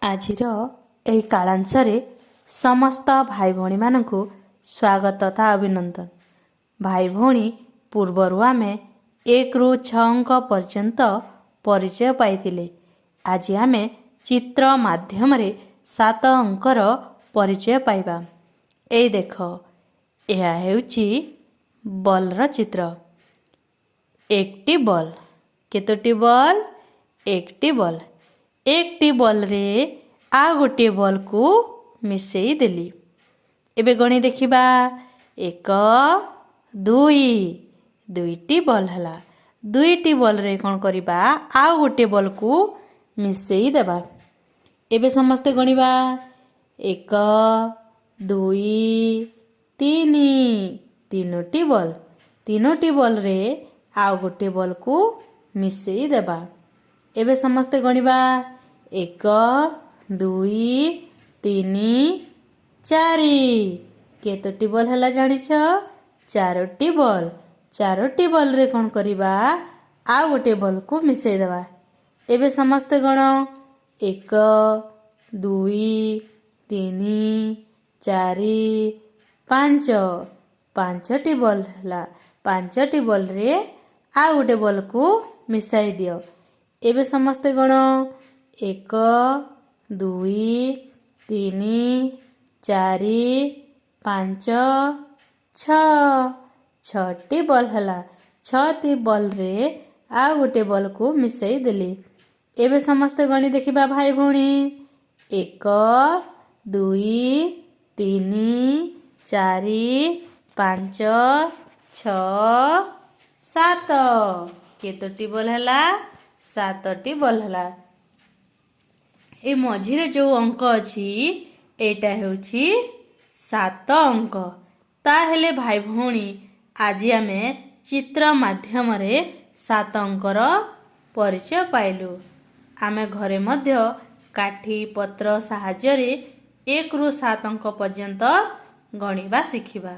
ଆଜିର ଏହି କାଳାଂଶରେ ସମସ୍ତ ଭାଇ ଭଉଣୀମାନଙ୍କୁ ସ୍ୱାଗତ ତଥା ଅଭିନନ୍ଦନ। ଭାଇ ଭଉଣୀ, ପୂର୍ବରୁ ଆମେ 1ରୁ 6 ଅଙ୍କ ପର୍ଯ୍ୟନ୍ତ ପରିଚୟ ପାଇଥିଲେ। ଆଜି ଆମେ ଚିତ୍ର ମାଧ୍ୟମରେ 7 ଅଙ୍କର ପରିଚୟ ପାଇବା। ଏଇ ଦେଖ, ଏହା ହେଉଛି ବଲ୍ର ଚିତ୍ର। एकटी बल, केतोटी बल? एकटी बल। एकटी बल्रे आ गोटे बल को मिसेई देली। एबे गणी देखिबा, 1 2 दुईटी बल हला। दुईटी बल रे कोन करिबा, आ गोटे बल को मिसेई देबा। एबे समस्ते गणिबा, 1 2 3 तीनोटी बल। तीनोटी बल रे आउ गोटे बल को मिसेई देबा। एबे समस्ते गणिबा, 1 2 3 4 केतोटी बल हला जानिछ? 4टी बल। 4टी बल रे कोन करिबा, आउ गोटे बल को मिसेई देबा। एबे समस्ते गण, 1 2 3 4 5 5टी बल हला। 5टी बल रे आ गोटे बल को मिसाई दियो। एबे समस्ते गण, 1 2 3 4 5 6 6टी बल हला। 6टी बल रे आ गोटे बल को मिसाई देली। एबे समस्ते गणी देखिबा भाई भौणी, 1 2 3 4 5 6 7 केतोटी बल हला? 7टी बल हला। ए मझिरे जो अंक अछि एटा हेउछि 7 अंक। ताहेले भाई भौणी, आज आमे चित्र माध्यमरे 7 अंकर परिचय पाइलु। आमे घरे मध्य काठी पत्र साहाय्यरे 1ରୁ 7 अंक पर्यंत गणिबा शिखिबा।